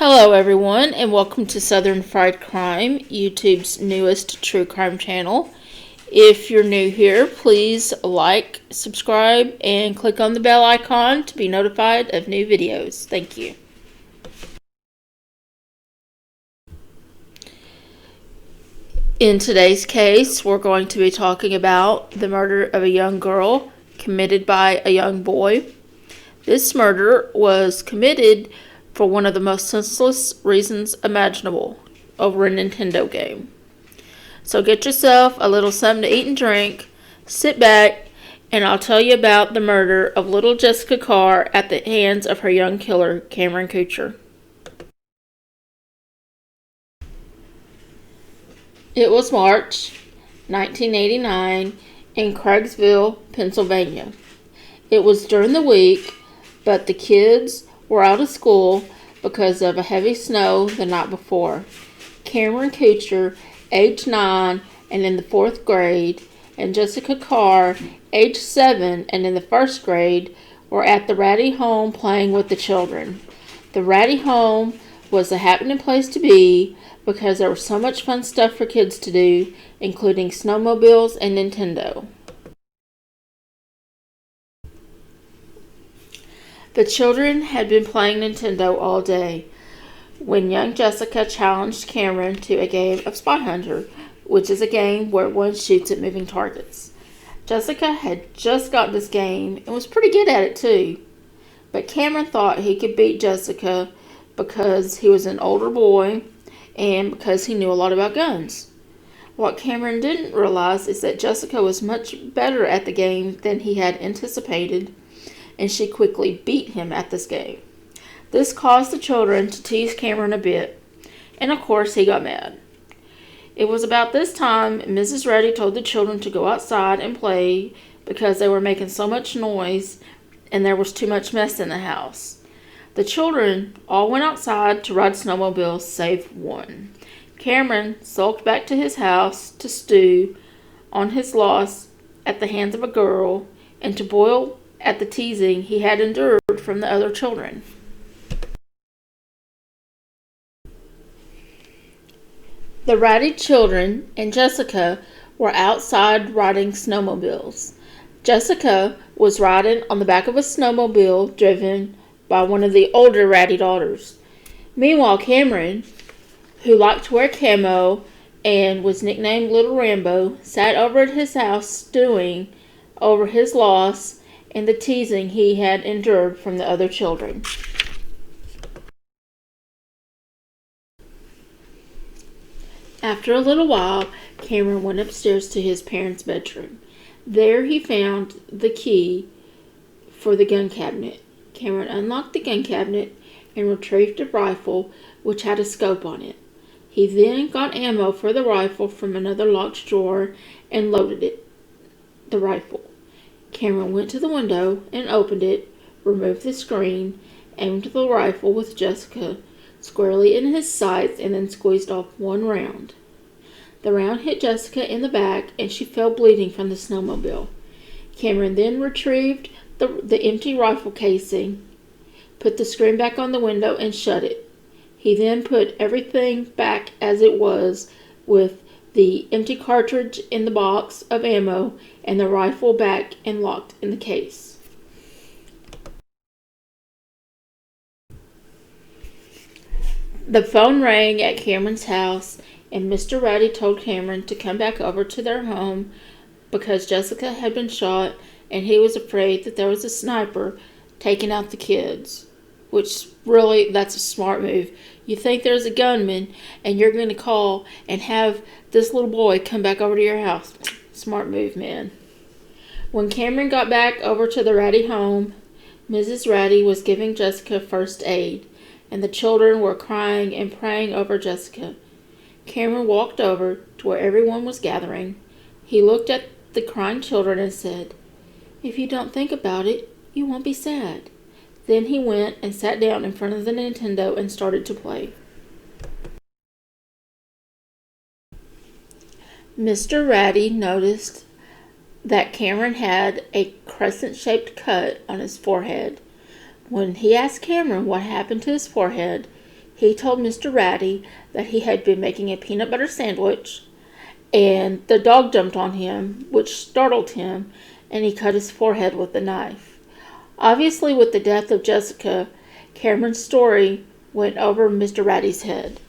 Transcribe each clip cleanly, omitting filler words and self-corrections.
Hello everyone, and welcome to Southern Fried Crime, YouTube's newest true crime channel. If you're new here, please like, subscribe, and click on the bell icon to be notified of new videos. Thank you. In today's case, we're going to be talking about the murder of a young girl committed by a young boy. This murder was committed for one of the most senseless reasons imaginable, over a Nintendo game. So get yourself a little something to eat and drink, sit back, and I'll tell you about the murder of little Jessica Carr at the hands of her young killer, Cameron Kocher. It was March 1989 in Craigsville, Pennsylvania. It was during the week, but the kids were out of school because of a heavy snow the night before. Cameron Kocher, age 9 and in the 4th grade, and Jessica Carr, age 7 and in the 1st grade, were at the Ratty home playing with the children. The Ratty home was a happening place to be because there was so much fun stuff for kids to do, including snowmobiles and Nintendo. The children had been playing Nintendo all day when young Jessica challenged Cameron to a game of Spy Hunter, which is a game where one shoots at moving targets. Jessica had just got this game and was pretty good at it too, but Cameron thought he could beat Jessica because he was an older boy and because he knew a lot about guns. What Cameron didn't realize is that Jessica was much better at the game than he had anticipated, and she quickly beat him at this game. This caused the children to tease Cameron a bit, and of course he got mad. It was about this time Mrs. Reddy told the children to go outside and play because they were making so much noise and there was too much mess in the house. The children all went outside to ride snowmobiles save one. Cameron sulked back to his house to stew on his loss at the hands of a girl and to boil at the teasing he had endured from the other children. The Ratty children and Jessica were outside riding snowmobiles. Jessica was riding on the back of a snowmobile driven by one of the older Ratty daughters. Meanwhile, Cameron, who liked to wear camo and was nicknamed Little Rambo, sat over at his house stewing over his loss and the teasing he had endured from the other children. After a little while, Cameron went upstairs to his parents' bedroom. There he found the key for the gun cabinet. Cameron unlocked the gun cabinet and retrieved a rifle which had a scope on it. He then got ammo for the rifle from another locked drawer and loaded the rifle. Cameron went to the window and opened it, removed the screen, aimed the rifle with Jessica squarely in his sights, and then squeezed off one round. The round hit Jessica in the back and she fell bleeding from the snowmobile. Cameron then retrieved the empty rifle casing, put the screen back on the window, and shut it. He then put everything back as it was, with the empty cartridge in the box of ammo and the rifle back and locked in the case. The phone rang at Cameron's house, and Mr. Ratty told Cameron to come back over to their home because Jessica had been shot and he was afraid that there was a sniper taking out the kids. Which, really, that's a smart move. You think there's a gunman, and you're going to call and have this little boy come back over to your house. Smart move, man. When Cameron got back over to the Ratty home, Mrs. Ratty was giving Jessica first aid, and the children were crying and praying over Jessica. Cameron walked over to where everyone was gathering. He looked at the crying children and said, "If you don't think about it, you won't be sad." Then he went and sat down in front of the Nintendo and started to play. Mr. Ratty noticed that Cameron had a crescent-shaped cut on his forehead. When he asked Cameron what happened to his forehead, He told Mr. Ratty that he had been making a peanut butter sandwich and the dog jumped on him, which startled him, and he cut his forehead with a knife. Obviously, with the death of Jessica, Cameron's story went over Mr. Ratty's head.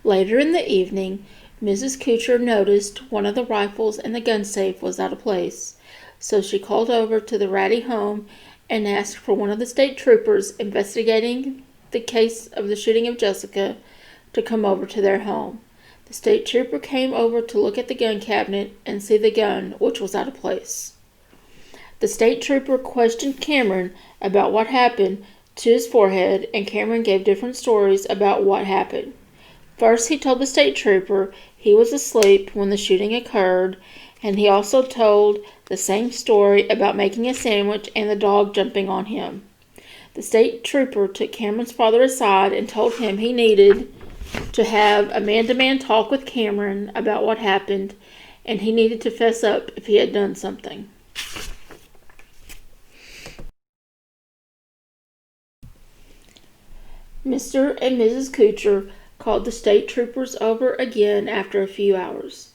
Later in the evening, Mrs. Kocher noticed one of the rifles in the gun safe was out of place, so she called over to the Ratty home and asked for one of the state troopers investigating the case of the shooting of Jessica to come over to their home. The state trooper came over to look at the gun cabinet and see the gun, which was out of place. The state trooper questioned Cameron about what happened to his forehead, and Cameron gave different stories about what happened. First, he told the state trooper he was asleep when the shooting occurred, and he also told the same story about making a sandwich and the dog jumping on him. The state trooper took Cameron's father aside and told him he needed to have a man-to-man talk with Cameron about what happened, and he needed to fess up if he had done something. Mr. and Mrs. Kocher called the state troopers over again after a few hours.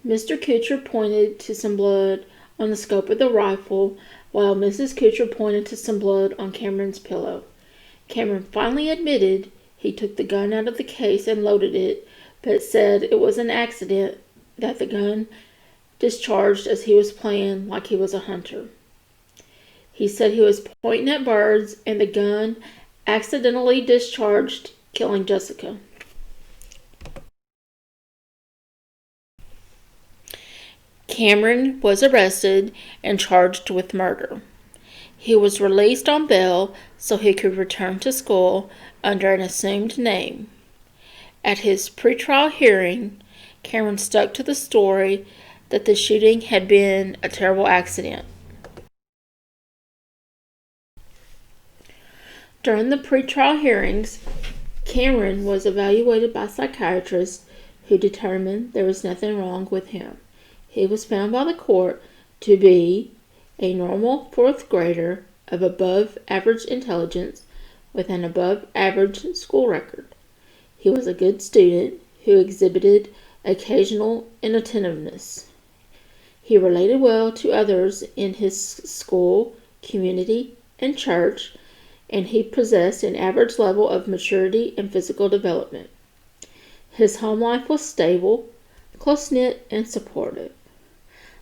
Mr. Kocher pointed to some blood on the scope of the rifle, while Mrs. Kocher pointed to some blood on Cameron's pillow. Cameron finally admitted he took the gun out of the case and loaded it, but said it was an accident, that the gun discharged as he was playing like he was a hunter. He said he was pointing at birds and the gun accidentally discharged, killing Jessica. Cameron was arrested and charged with murder. He was released on bail so he could return to school under an assumed name. At his pretrial hearing, Cameron stuck to the story that the shooting had been a terrible accident. During the pretrial hearings, Cameron was evaluated by psychiatrists who determined there was nothing wrong with him. He was found by the court to be a normal fourth grader of above average intelligence with an above average school record. He was a good student who exhibited occasional inattentiveness. He related well to others in his school, community, and church, and he possessed an average level of maturity and physical development. His home life was stable, close-knit, and supportive.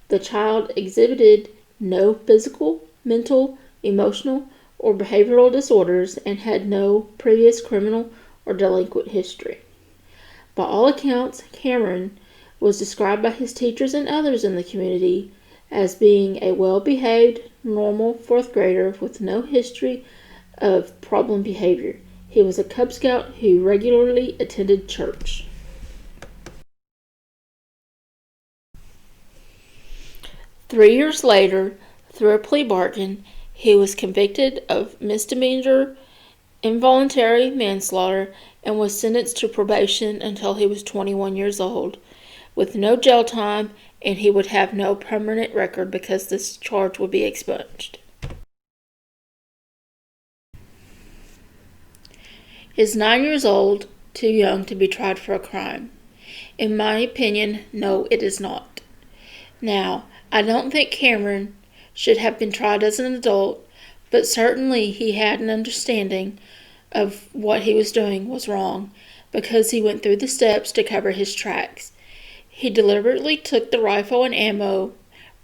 The child exhibited no physical, mental, emotional, or behavioral disorders and had no previous criminal or delinquent history. By all accounts, Cameron was described by his teachers and others in the community as being a well-behaved, normal fourth grader with no history of problem behavior. He was a Cub Scout who regularly attended church. Three years later, through a plea bargain, he was convicted of misdemeanor involuntary manslaughter and was sentenced to probation until he was 21 years old, with no jail time, and he would have no permanent record because this charge would be expunged. Is 9 years old too young to be tried for a crime? In my opinion, no, it is not. Now, I don't think Cameron should have been tried as an adult, but certainly he had an understanding of what he was doing was wrong because he went through the steps to cover his tracks. He deliberately took the rifle and ammo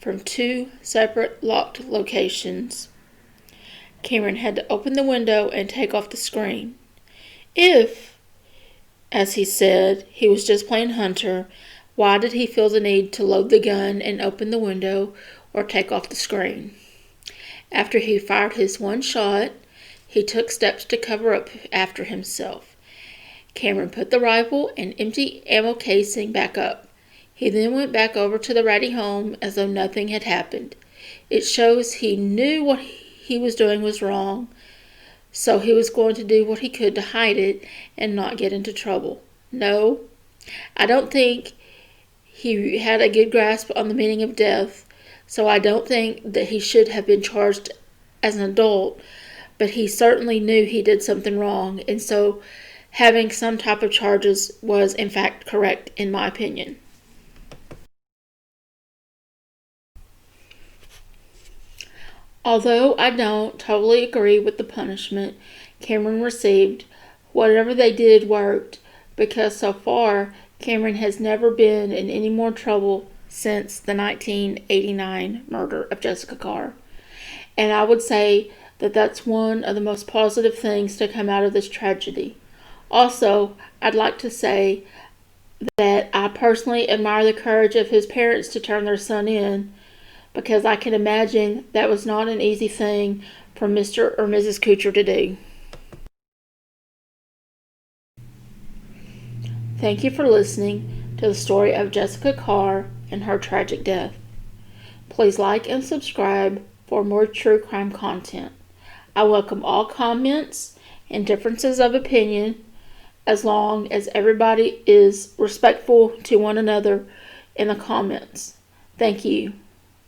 from two separate locked locations. Cameron had to open the window and take off the screen. If, as he said, he was just playing hunter, why did he feel the need to load the gun and open the window or take off the screen? After he fired his one shot, he took steps to cover up after himself. Cameron put the rifle and empty ammo casing back up. He then went back over to the Ratty home as though nothing had happened. It shows he knew what he was doing was wrong, so he was going to do what he could to hide it and not get into trouble. No, I don't think he had a good grasp on the meaning of death, so I don't think that he should have been charged as an adult, but he certainly knew he did something wrong, and so having some type of charges was in fact correct in my opinion. Although I don't totally agree with the punishment Cameron received, whatever they did worked, because so far Cameron has never been in any more trouble since the 1989 murder of Jessica Carr. And I would say that that's one of the most positive things to come out of this tragedy. Also, I'd like to say that I personally admire the courage of his parents to turn their son in, because I can imagine that was not an easy thing for Mr. or Mrs. Kocher to do. Thank you for listening to the story of Jessica Carr and her tragic death. Please like and subscribe for more true crime content. I welcome all comments and differences of opinion, as long as everybody is respectful to one another in the comments. Thank you.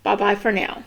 Bye-bye for now.